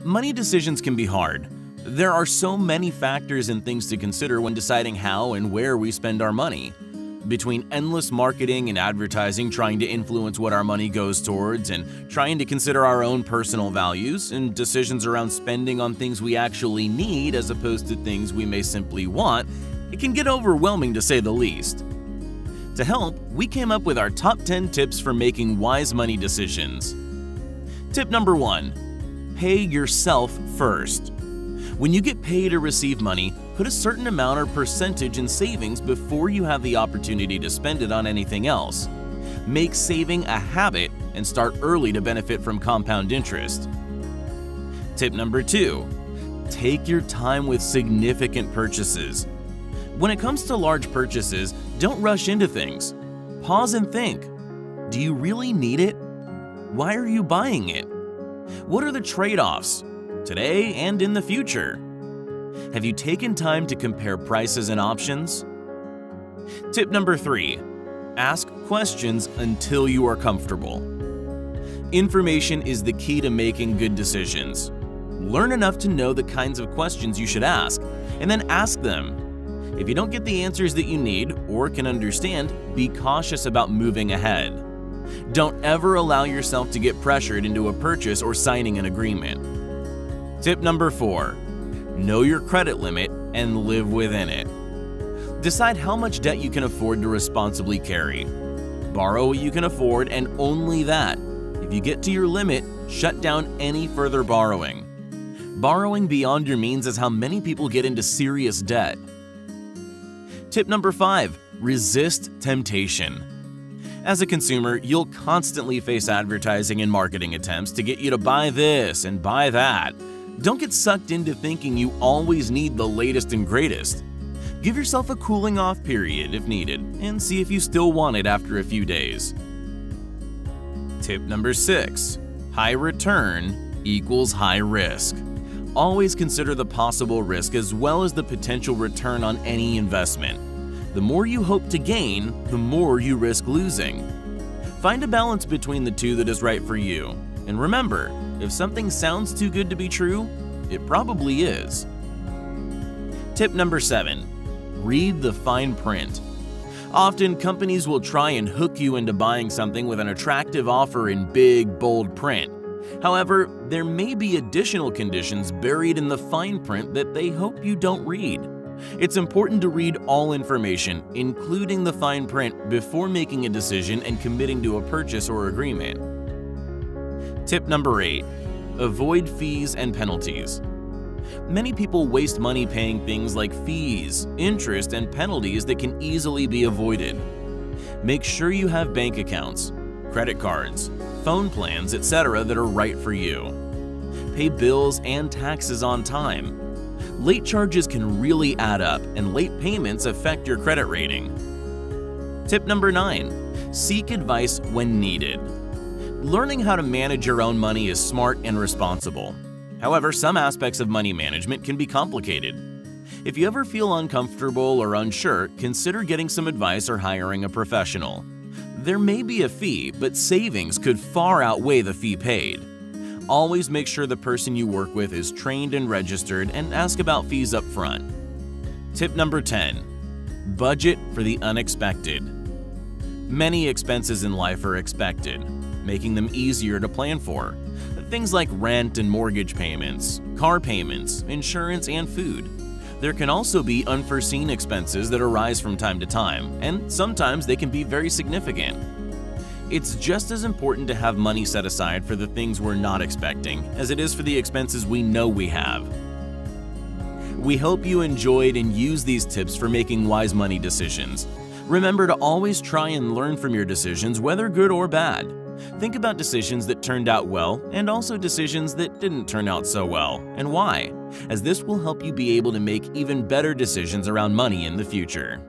Money decisions can be hard. There are so many factors and things to consider when deciding how and where we spend our money. Between endless marketing and advertising trying to influence what our money goes towards, and trying to consider our own personal values, and decisions around spending on things we actually need as opposed to things we may simply want, it can get overwhelming to say the least. To help, we came up with our top 10 tips for making wise money decisions. Tip number 1. Pay yourself first. When you get paid or receive money, put a certain amount or percentage in savings before you have the opportunity to spend it on anything else. Make saving a habit and start early to benefit from compound interest. Tip number 2. Take your time with significant purchases. When it comes to large purchases, don't rush into things. Pause and think. Do you really need it? Why are you buying it? What are the trade-offs, today and in the future? Have you taken time to compare prices and options? Tip number 3. Ask questions until you are comfortable. Information is the key to making good decisions. Learn enough to know the kinds of questions you should ask, and then ask them. If you don't get the answers that you need or can understand, be cautious about moving ahead. Don't ever allow yourself to get pressured into a purchase or signing an agreement. Tip number 4. Know your credit limit and live within it. Decide how much debt you can afford to responsibly carry. Borrow what you can afford and only that. If you get to your limit, shut down any further borrowing. Borrowing beyond your means is how many people get into serious debt. Tip number 5. Resist temptation. As a consumer, you'll constantly face advertising and marketing attempts to get you to buy this and buy that. Don't get sucked into thinking you always need the latest and greatest. Give yourself a cooling off period if needed and see if you still want it after a few days. Tip number 6. High return equals high risk. Always consider the possible risk as well as the potential return on any investment. The more you hope to gain, the more you risk losing. Find a balance between the two that is right for you. And remember, if something sounds too good to be true, it probably is. Tip number 7. Read the fine print. Often, companies will try and hook you into buying something with an attractive offer in big, bold print. However, there may be additional conditions buried in the fine print that they hope you don't read. It's important to read all information, including the fine print, before making a decision and committing to a purchase or agreement. Tip number 8. Avoid fees and penalties. Many people waste money paying things like fees, interest, and penalties that can easily be avoided. Make sure you have bank accounts, credit cards, phone plans, etc. that are right for you. Pay bills and taxes on time. Late charges can really add up, and late payments affect your credit rating. Tip number 9. Seek advice when needed. Learning how to manage your own money is smart and responsible. However, some aspects of money management can be complicated. If you ever feel uncomfortable or unsure, consider getting some advice or hiring a professional. There may be a fee, but savings could far outweigh the fee paid. Always make sure the person you work with is trained and registered, and ask about fees up front. Tip number 10. Budget for the unexpected. Many expenses in life are expected, making them easier to plan for. Things like rent and mortgage payments, car payments, insurance, and food. There can also be unforeseen expenses that arise from time to time, and sometimes they can be very significant. It's just as important to have money set aside for the things we're not expecting as it is for the expenses we know we have. We hope you enjoyed and used these tips for making wise money decisions. Remember to always try and learn from your decisions, whether good or bad. Think about decisions that turned out well and also decisions that didn't turn out so well, and why, as this will help you be able to make even better decisions around money in the future.